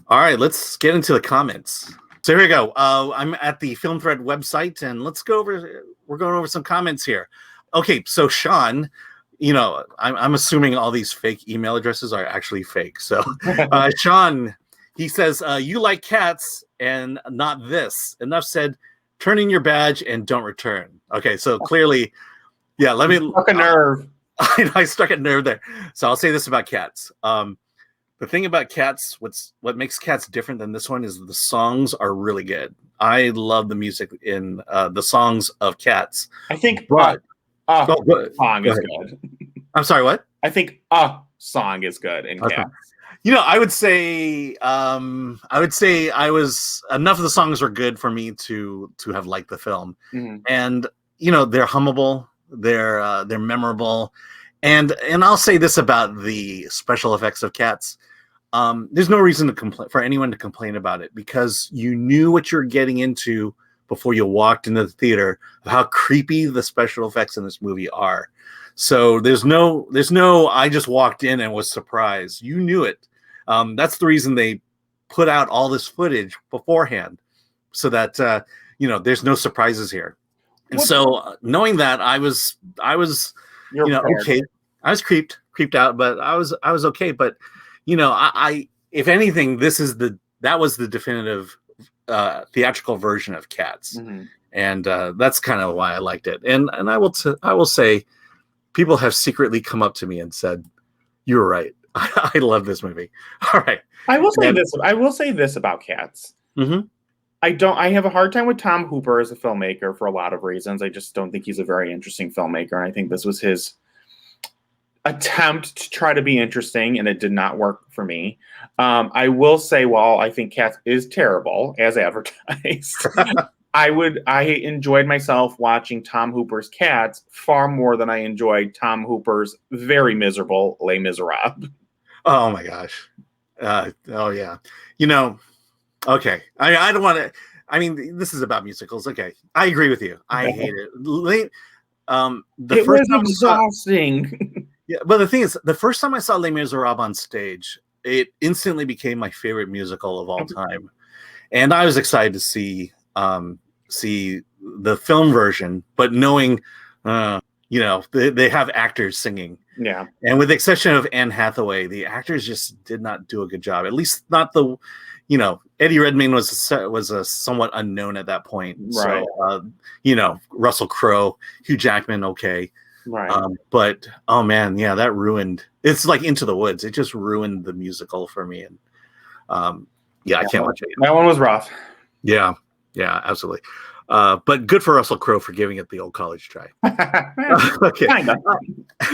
All right, let's get into the comments. So here we go. I'm at the Film Thread website, and we're going over some comments here. Okay, so Sean, I'm assuming all these fake email addresses are actually fake. So Sean, he says, you like cats and not this. Enough said, turn in your badge and don't return. Okay, so clearly, yeah, let me... Struck a nerve. I struck a nerve there. So I'll say this about Cats. The thing about Cats, what makes Cats different than this one is the songs are really good. I love the music in the songs of Cats. I think but song is good. I'm sorry, what? I think a song is good in Cats. I would say I was enough of the songs were good for me to have liked the film. Mm-hmm. And they're hummable, they're memorable. And I'll say this about the special effects of Cats. There's no reason to complain for anyone to complain about it because you knew what you were getting into before you walked into the theater of how creepy the special effects in this movie are. So there's no I just walked in and was surprised. You knew it. That's the reason they put out all this footage beforehand so that there's no surprises here. And so knowing that I was okay. I was creeped out, but I was okay. But I if anything, that was the definitive theatrical version of Cats, mm-hmm. and that's kind of why I liked it. And I will say, people have secretly come up to me and said, "You were right. I love this movie." All right. I will say this about Cats. Mm-hmm. I have a hard time with Tom Hooper as a filmmaker for a lot of reasons. I just don't think he's a very interesting filmmaker, and I think this was his attempt to try to be interesting, and it did not work for me. I will say, while I think Cats is terrible as advertised, I enjoyed myself watching Tom Hooper's Cats far more than I enjoyed Tom Hooper's very miserable Les Miserables. Oh my gosh. Oh yeah. Okay. I don't want to. I mean, this is about musicals. Okay, I agree with you. I hate it. It was exhausting. Yeah, but the thing is, the first time I saw Les Miserables on stage, it instantly became my favorite musical of all time, and I was excited to see the film version. But knowing, they have actors singing. Yeah, and with the exception of Anne Hathaway, the actors just did not do a good job. At least not the. Eddie Redmayne was somewhat unknown at that point. Right. So, Russell Crowe, Hugh Jackman, okay. Right. But, oh man, yeah, that ruined, it's like Into the Woods. It just ruined the musical for me. And I can't watch it. That one was rough. Yeah, absolutely. But good for Russell Crowe for giving it the old college try. Okay. Kinda.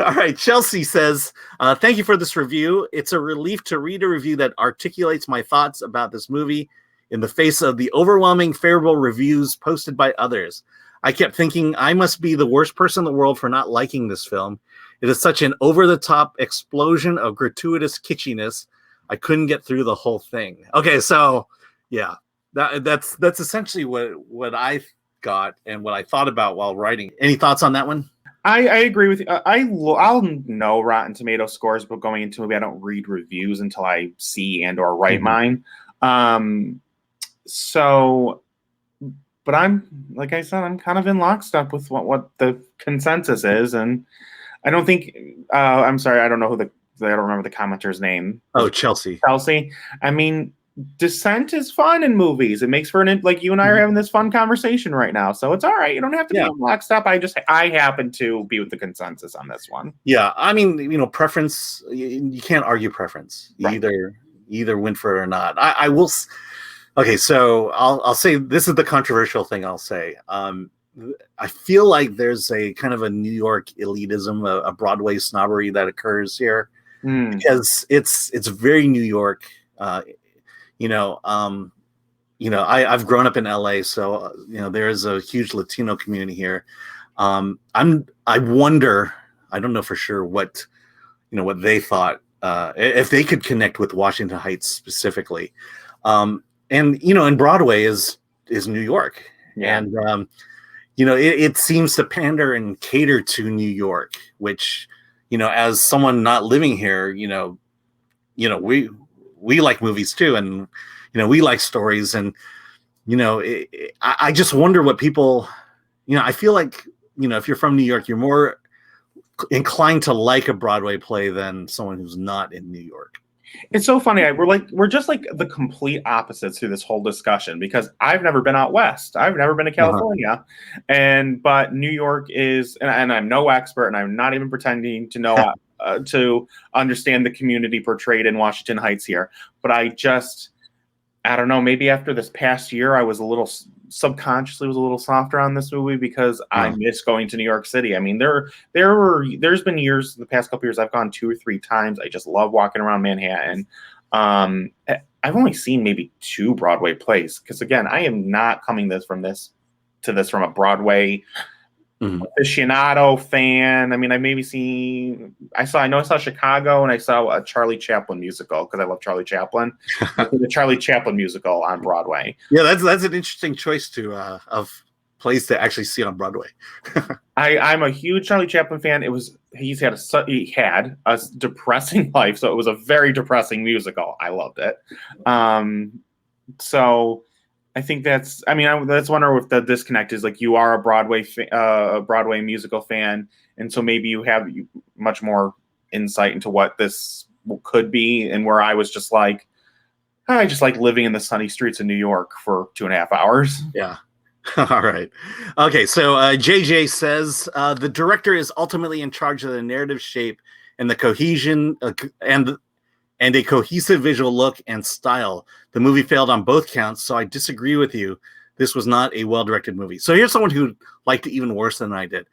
All right. Chelsea says, thank you for this review. It's a relief to read a review that articulates my thoughts about this movie in the face of the overwhelming favorable reviews posted by others. I kept thinking I must be the worst person in the world for not liking this film. It is such an over-the-top explosion of gratuitous kitschiness. I couldn't get through the whole thing. Okay, so yeah. That's essentially what I got and what I thought about while writing. Any thoughts on that one? I agree with you. I'll know Rotten Tomato scores, but going into a movie, I don't read reviews until I see and or write mine. But I'm, like I said, I'm kind of in lockstep with what the consensus is, and I don't think. I'm sorry, I don't know I don't remember the commenter's name. Oh, Chelsea. Chelsea. I mean, dissent is fun in movies. It makes for like you and I are having this fun conversation right now, so it's all right. You don't have to be in lockstep. I happen to be with the consensus on this one. Yeah, I mean, preference. You can't argue preference. Right. You either win for it or not. I will. Okay, so I'll say this is the controversial thing. I'll say. I feel like there's a kind of a New York elitism, a Broadway snobbery that occurs here because it's very New York. I've grown up in LA, so there is a huge Latino community here. I wonder, I don't know for sure what they thought, if they could connect with Washington Heights specifically. And Broadway is New York. Yeah. And it seems to pander and cater to New York, which, as someone not living here, we like movies too, and we like stories, and I just wonder what people, I feel like if you're from New York, you're more inclined to like a Broadway play than someone who's not in New York. It's so funny. We're just like the complete opposites through this whole discussion, because I've never been out west. I've never been to California, but New York is, and I'm no expert, and I'm not even pretending to know to understand the community portrayed in Washington Heights here. But I don't know. Maybe after this past year, I was subconsciously was a little softer on this movie because I miss going to New York City. I mean, there's been years, the past couple years, I've gone 2 or 3 times. I just love walking around Manhattan. I've only seen maybe 2 Broadway plays, because again, I am not coming from a Broadway aficionado fan. I mean, I saw Chicago, and I saw a Charlie Chaplin musical, because I love Charlie Chaplin. The Charlie Chaplin musical on Broadway. Yeah, that's an interesting choice of plays to actually see on Broadway. I'm a huge Charlie Chaplin fan. He had a depressing life, so it was a very depressing musical. I loved it. So I think that's wonder if the disconnect is like, you are a Broadway musical fan, and so maybe you have much more insight into what this could be, and where I was just like, I just like living in the sunny streets of New York for 2.5 hours. Yeah. All right. Okay. So JJ says the director is ultimately in charge of the narrative shape and the cohesion and a cohesive visual look and style. The movie failed on both counts, so I disagree with you. This was not a well-directed movie. So here's someone who liked it even worse than I did.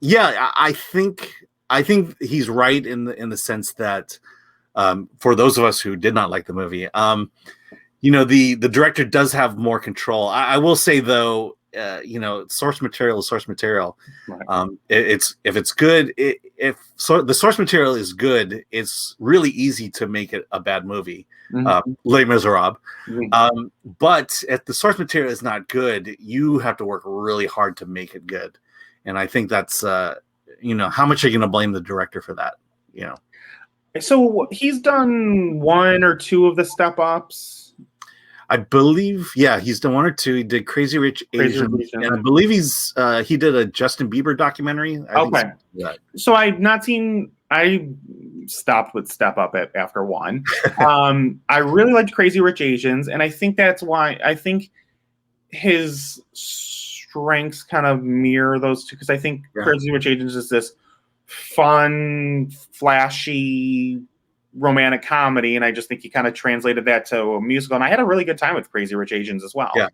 Yeah, I think he's right in the sense that for those of us who did not like the movie, the director does have more control. I will say though, source material is source material. Right. If it's good, the source material is good, it's really easy to make it a bad movie. Les Miserables. But if the source material is not good, you have to work really hard to make it good. And I think that's how much are you going to blame the director for that? So he's done 1 or 2 of the Step Ups. I believe, yeah, he's done 1 or 2. He did Crazy Rich Asians, and I believe he did a Justin Bieber documentary. Okay, so I've not seen. I stopped with Step Up after 1. I really liked Crazy Rich Asians, and I think that's why I think his strengths kind of mirror those 2. Because I think Crazy Rich Asians is this fun, flashy romantic comedy, and I just think he kind of translated that to a musical, and I had a really good time with Crazy Rich Asians as well. Yeah.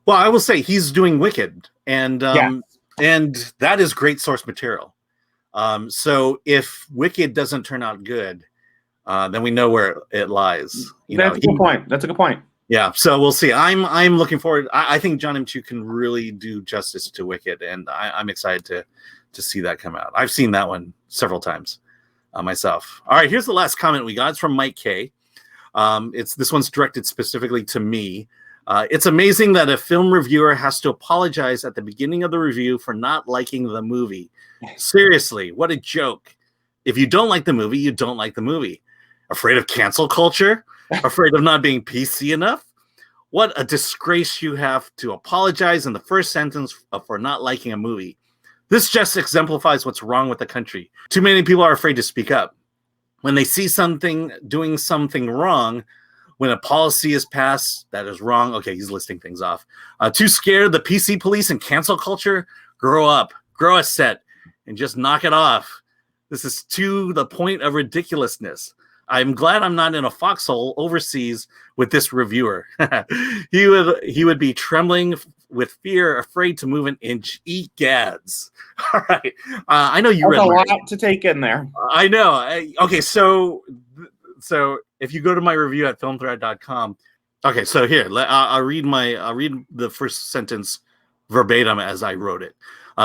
Well, I will say he's doing Wicked, and that is great source material. So if Wicked doesn't turn out good, then we know where it lies. That's a good point. That's a good point. Yeah. So we'll see. I'm looking forward. I think John M. Chu can really do justice to Wicked, and I'm excited to see that come out. I've seen that one several times. Myself. All right, here's the last comment we got. It's from Mike K. This one's directed specifically to me. It's amazing that a film reviewer has to apologize at the beginning of the review for not liking the movie. Seriously, what a joke. If you don't like the movie, you don't like the movie. Afraid of cancel culture? Afraid of not being PC enough? What a disgrace you have to apologize in the first sentence for not liking a movie. This just exemplifies what's wrong with the country. Too many people are afraid to speak up. When they see doing something wrong, when a policy is passed that is wrong, okay, he's listing things off. Too scared, the PC police and cancel culture? Grow up, grow a set, and just knock it off. This is to the point of ridiculousness. I'm glad I'm not in a foxhole overseas with this reviewer. He would be trembling with fear, afraid to move an inch. Egads. All right. I know you read a lot to take in there. I know. Okay, so if you go to my review at filmthread.com, okay, so here, I'll read the first sentence verbatim as I wrote it.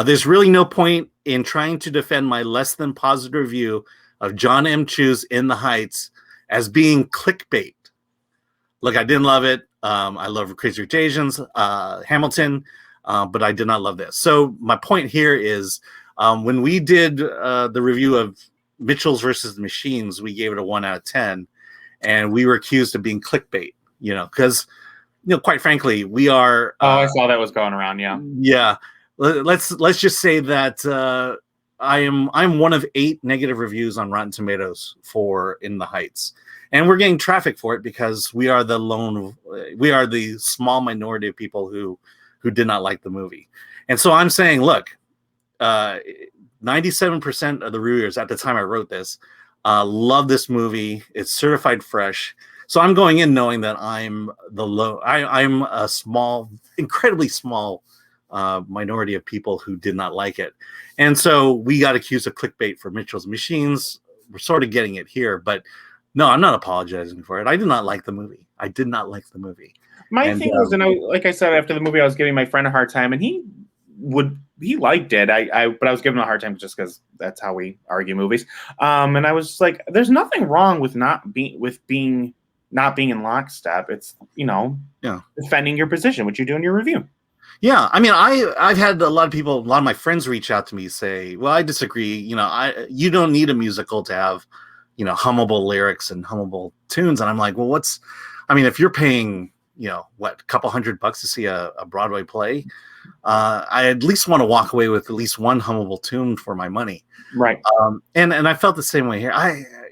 There's really no point in trying to defend my less than positive review of John M. Chu's In the Heights as being clickbait. Look, I didn't love it. I love Crazy Rich Asians, Hamilton, but I did not love this. So my point here is when we did the review of Mitchell's versus the Machines, we gave it a 1 out of 10. and we were accused of being clickbait. Because quite frankly, we are. I saw that was going around. Yeah. Yeah. Let's just say that I'm one of 8 negative reviews on Rotten Tomatoes for In the Heights, and we're getting traffic for it because we are the small minority of people who did not like the movie. And so I'm saying, look, 97% of the reviewers at the time I wrote this love this movie. It's certified fresh. So I'm going in knowing that I'm I'm a small, incredibly small minority of people who did not like it. And so we got accused of clickbait for Mitchell's Machines. We're sort of getting it here, but no, I'm not apologizing for it. I did not like the movie. My thing was, like I said, after the movie, I was giving my friend a hard time, and he liked it. But I was giving him a hard time just because that's how we argue movies. And I was like, there's nothing wrong with not being in lockstep. It's defending your position, which you do in your review. Yeah, I mean, I've had a lot of my friends reach out to me say, well, I disagree. You don't need a musical to have, hummable lyrics and hummable tunes. And I'm like, well, if you're paying, a couple $100 to see a Broadway play, I at least want to walk away with at least one hummable tune for my money. Right. And I felt the same way here.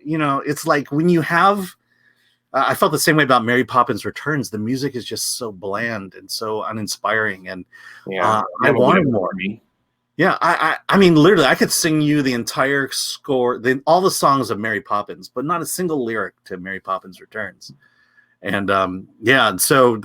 It's like when you have, I felt the same way about Mary Poppins Returns. The music is just so bland and so uninspiring, and I wanted more. Yeah, I mean, literally, I could sing you the entire score, all the songs of Mary Poppins, but not a single lyric to Mary Poppins Returns. And so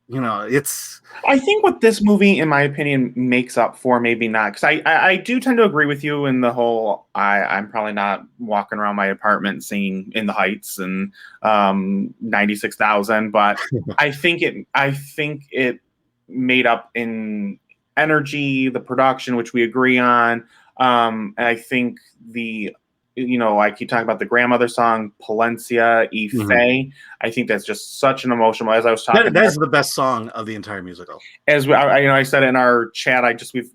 it's. I think what this movie, in my opinion, makes up for, maybe not, because I do tend to agree with you in the whole. I'm probably not walking around my apartment singing In the Heights and 96,000, but I think it made up in energy, the production, which we agree on, and I think I keep talking about the grandmother song, Palencia E Fe. Mm-hmm. I think that's just such an emotional. As I was talking, that's the best song of the entire musical. As I said in our chat, we've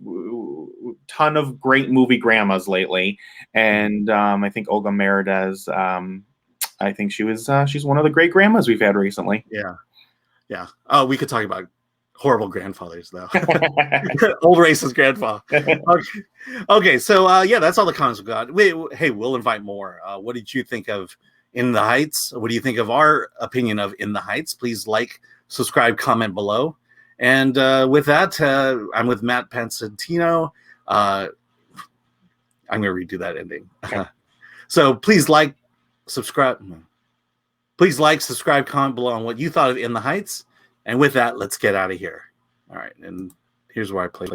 ton of great movie grandmas lately, and I think Olga Merediz. I think she's one of the great grandmas we've had recently. Yeah. Oh, we could talk about horrible grandfathers, though. Old racist grandfather. Okay, so that's all the comments we got. Hey, we'll invite more. What did you think of In the Heights? What do you think of our opinion of In the Heights? Please like, subscribe, comment below. And with that, I'm with Matt Passantino. I'm going to redo that ending. So please like, subscribe, comment below on what you thought of In the Heights. And with that, let's get out of here. All right. And here's where I play.